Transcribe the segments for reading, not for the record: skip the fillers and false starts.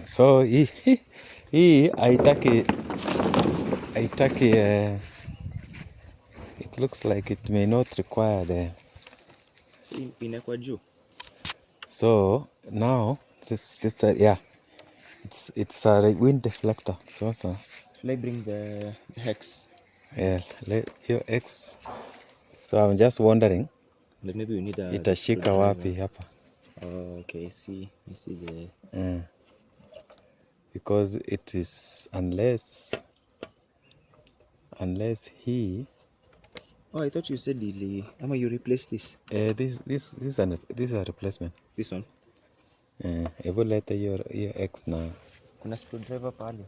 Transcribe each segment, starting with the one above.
So hii haitaki it looks like it may not require the Inakuwa juu. So now this yeah, it's a wind deflector. So Should I bring the hex? yeah, your X. So I'm just wondering, Like maybe we need a itashika wapi hapa? Oh, okay. I see the Because it is unless he Oh, I thought you said Ama you replace this. this is a replacement. This one. Hebu leta your X na Kuna screwdriver pale.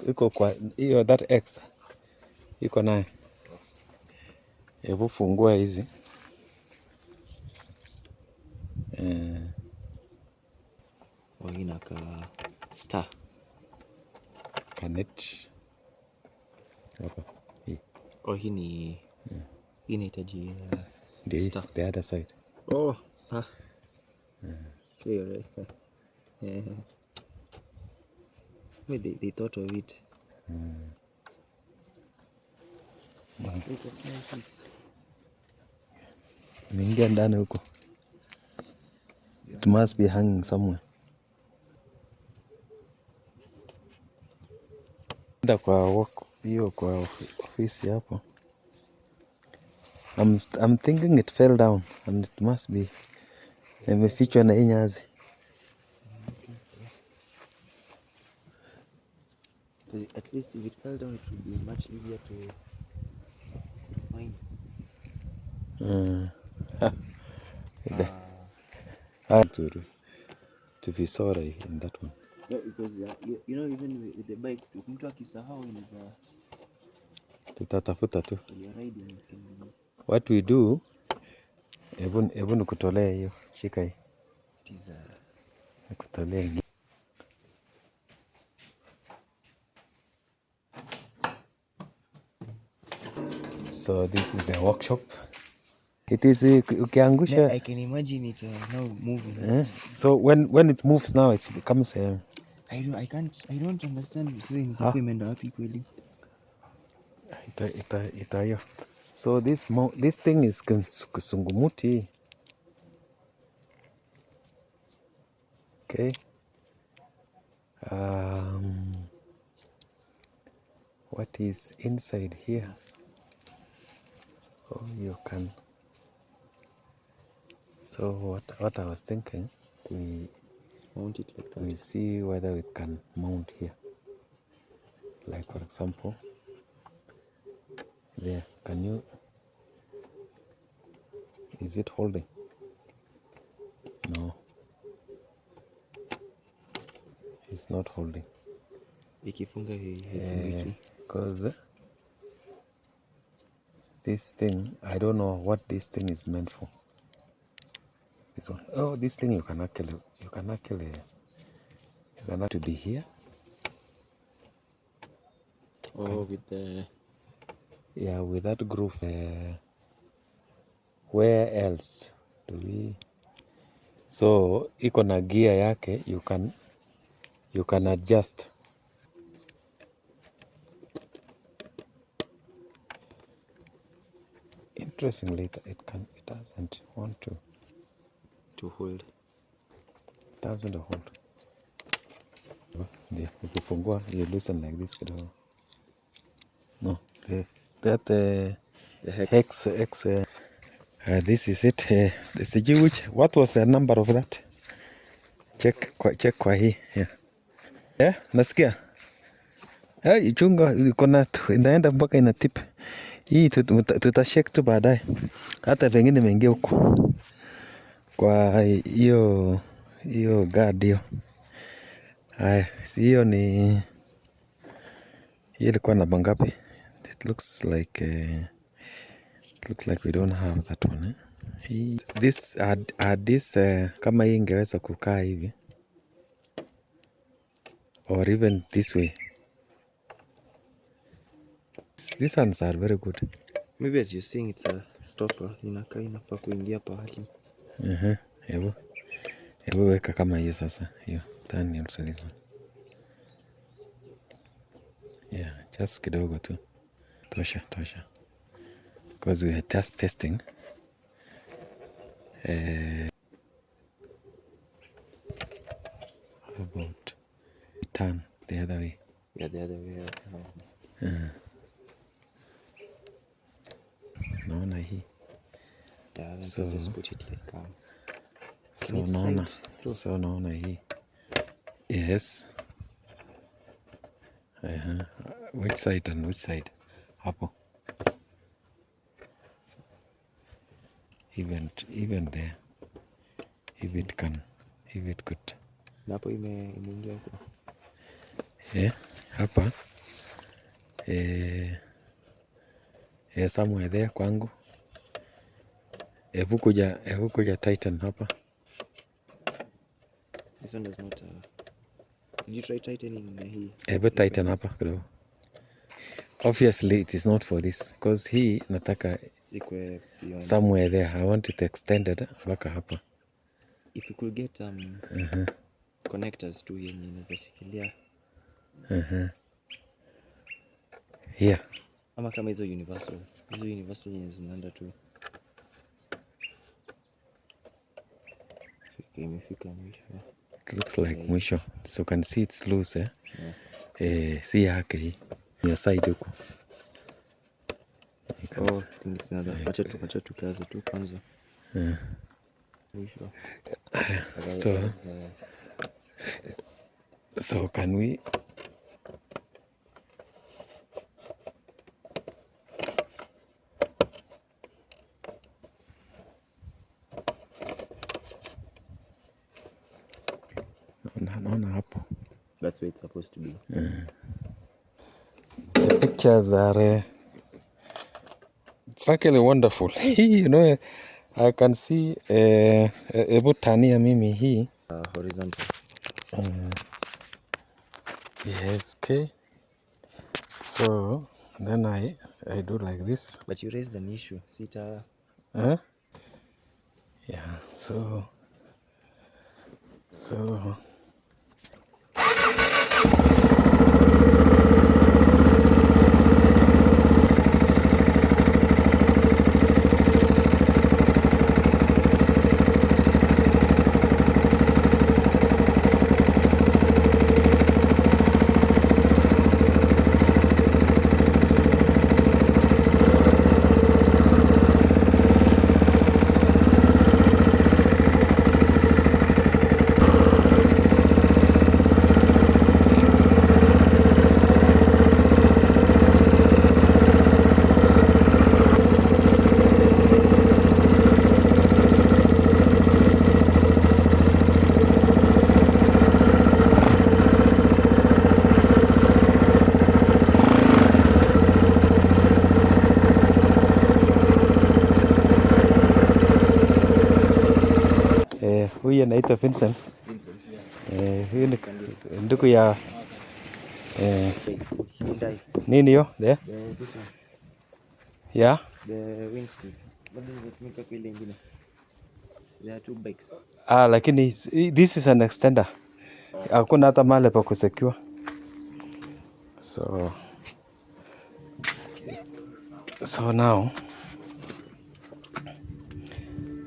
iko kwa hiyo that X iko naye. Hebu fungua hizi. Wengine ka star. Connect hapa. Oh, hii ni inahitaji Star. The other side. Oh, sure, right. They thought of it. It's a small piece. Mingia ndani huko. It must be hanging somewhere. Nda kwa hiyo kwa ofisi hapo. I'm thinking it fell down and it must be imefichwa na hii nyazi. At least if it fell down, it would be much easier to find. To be sorry in that one. Yeah, because you know, even with the bike, mtu akisahau inaweza Tutatafuta tu. riding. What we do, hebu nikutolea hiyo. Shika hii. Nikutolea hii. So this is the workshop. It is ukiangusha. I can imagine it now moving. So when it moves now, it becomes I don't understand. Sasa imeenda wapi kweli? Itayo. So this thing is kusungumuti. Okay. What is inside here? Oh, you can. So what I was thinking, we Mount it like that. We see whether it can mount here. Like for example, there. Can you? Is it holding? No. It's not holding. Ikifunga Because this thing, I don't know what this thing is meant for. This one. Oh, this thing you can actually to be here. Oh, with the with that groove. Where else do we? So iko na gear yake, you can adjust. Interestingly, it doesn't want to hold. It doesn't hold. Ukifungua you loosen like this kidogo. No, the hex. This is it. What was the number of that? Check kwa hii. Yeah. Nasikia? Ichunga inaenda mpaka ina tip. Hii tutashake tu baadaye. Hata pengine imeingia huko. Kwa hiyo guard hiyo. Haya, hiyo ilikuwa namba ngapi? It looks like we don't have that one. This kama hii ingeweza kukaa hivi or even this way. These ones are very good. Maybe as you're saying it's a stopper. Inafaa kuingia pahali. Hebu weka kama hiyo sasa. Hiyo. Turn also this one. Yeah, just kidogo tu. Tosha. Because we are just testing. How about turn the other way? Yeah, the other way. Naona hii. Yeah, So just put it like so naona hii. Yes. Which side and which side? Hapo. Even there. If it could. Napo imeingia huko. Hapa. Somewhere there kwangu. Hebu kuja tighten hapa. This one does not. Did you try tightening hii? Hebu tighten hapa kidogo. Obviously it is not for this because hii nataka Ikwe beyond. Somewhere there. I want it extended mpaka hapa. If you could get connectors tu yenye inaweza shikilia. Here. Ama kama hizo universal yenye zinaenda tu. Imefika mwisho. It looks like mwisho. So you can see it's loose. Si yake hii. Ni side huko. Things another. Acha tukaze tu kwanza. Mwisho. So can we naona hapo. That's where it's supposed to be. The pictures are it's actually wonderful. You know, I can see hebu tania mimi hii Horizontal. Yes, okay. So then I do like this. But you raised an issue. Sita. Yeah. So huyu anaitwa Vincent. Huyu ni ndugu ya nini hiyo? There? Yeah? The windshield. Bado inatumika kwa ile nyingine. There are two bikes. Lakini this is an extender. Hakuna hata mahali pa kusecure. So now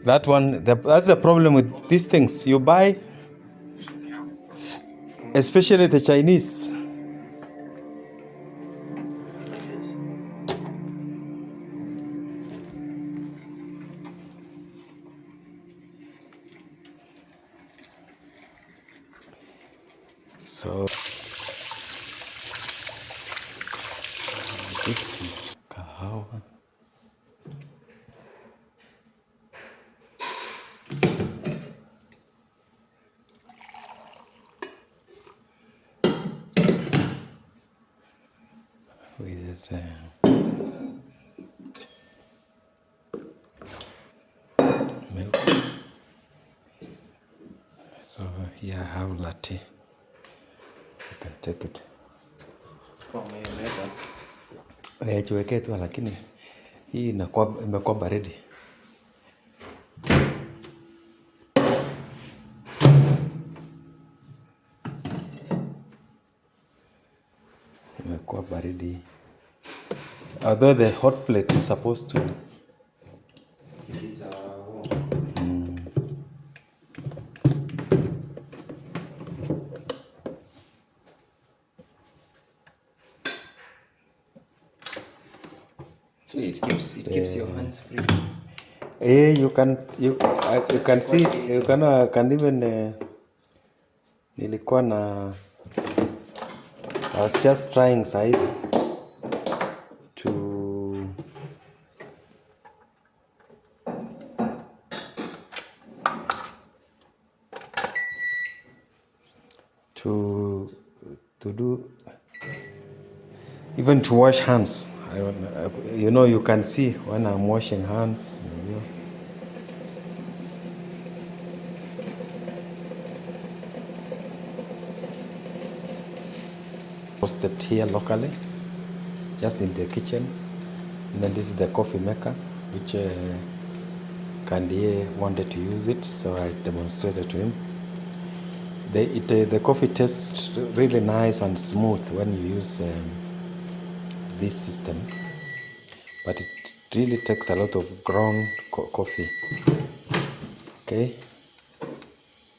that's the problem with these things you buy, especially the Chinese. So this is kahawa. With milk. So here I have latte. You can take it. Niweke tu lakini hii imekuwa baridi. kwa baridi. Although the hot plate is supposed to it keeps your hands free. you can see you can even nilikuwa na I was just trying size to do even to wash hands. You can see when I'm washing hands. Roasted here locally, just in the kitchen. And then this is the coffee maker, which Candier wanted to use it, so I demonstrated to him. The coffee tastes really nice and smooth when you use this system, but it really takes a lot of ground coffee. Okay,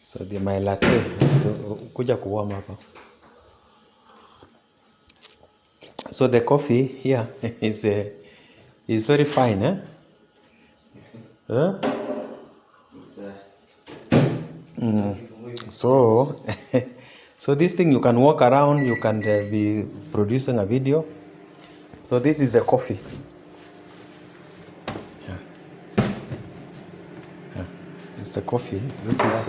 so my latte, so kuja kuwarm hapa. So the coffee here is very fine, eh? So so this thing you can walk around, you can be producing a video. So this is the coffee. It's the coffee which is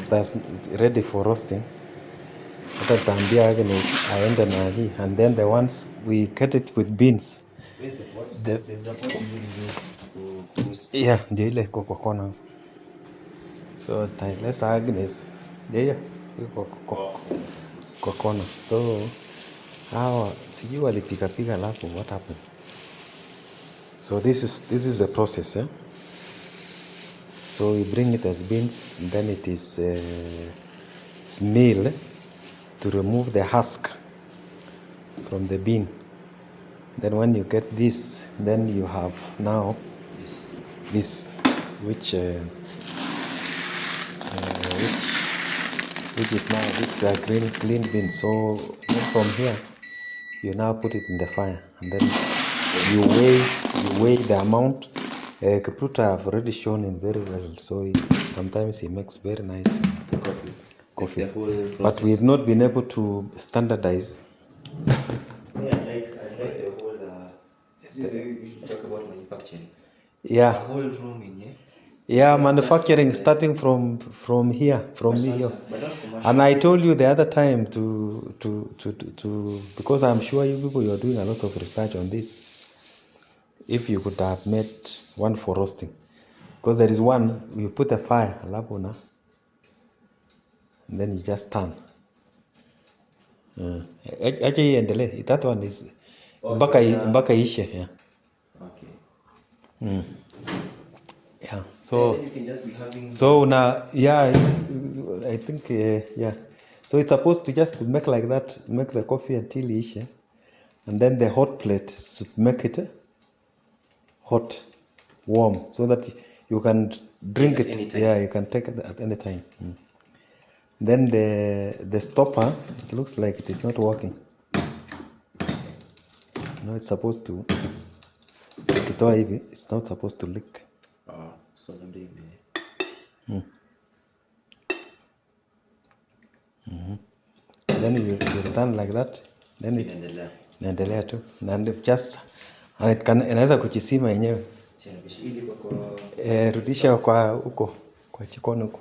that's ready for roasting. And then the ones we cut it with beans. Where's the pot? There's a pot you use to roast. Yeah, ndio ile iko kwa kona. So let's Agnes. Ndio iko kwa kona. So hawa sijui walipika pika alafu what happened. So this is the process, eh? So we bring it as beans, and then it is it's milled to remove the husk from the bean. Then when you get this, then you have now this which is now this clean bean. So then from here you now put it in the fire, and then you weigh the amount. Kipruta have already shown him very well, so sometimes he makes very nice coffee. But we've not been able to standardize. Yeah, I like the whole. We should talk about manufacturing. Yeah. The whole room in here. Yeah, manufacturing starting from here, from me here. And I told you the other time to because I'm sure you people, you are doing a lot of research on this. If you could have made one for roasting, because there is one you put a fire, and then you just turn. That one is mpaka ishe. Yeah. Okay. Yeah. So you can just be having. So now, yeah, I think yeah. So it's supposed to just make like that, make the coffee until ishe, and then the hot plate should make it hot, warm, so that you can drink it. Anytime. Yeah, you can take it at any time. Then the stopper, it looks like it is not working. No, it's supposed to. It's not supposed to leak. So maybe. Then you return like that. Then it inaendelea tu. And just and it can inaweza kujisima yenyewe. Rudisha kwa huko kwa jikoni huko.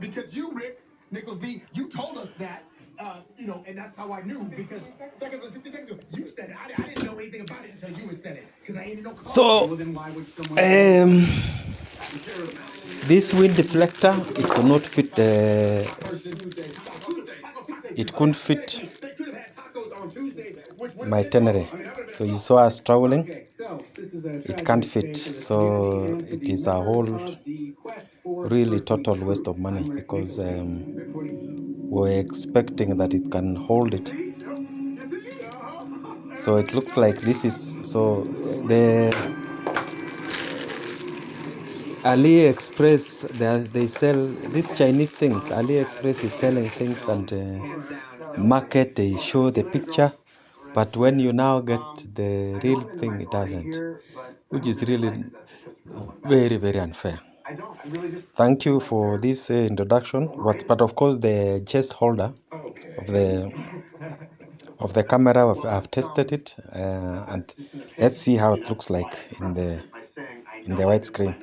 Because you, Rick Nicholsby, you told us that, and that's how I knew, because 50 seconds ago, you said it. I didn't know anything about it until you said it, because I ain't no call. So, this wind deflector, it could not fit it couldn't fit my Tenere. So you saw us traveling. Okay, so this is a It can't tragedy fit. today for the So Tenere and for it the is a members whole of the Quest for really Earthly total waste Truth. of money I'm Rick because Nicholson, reporting. we're expecting that it can hold it. So it looks like this is so the AliExpress, they sell these Chinese things. AliExpress is selling things and market, they show the picture, but when you now get the real thing, it doesn't, which is really very, very unfair. Thank you for this introduction. But of course, the chest holder of the camera, I've tested it, and let's see how it looks like in the widescreen.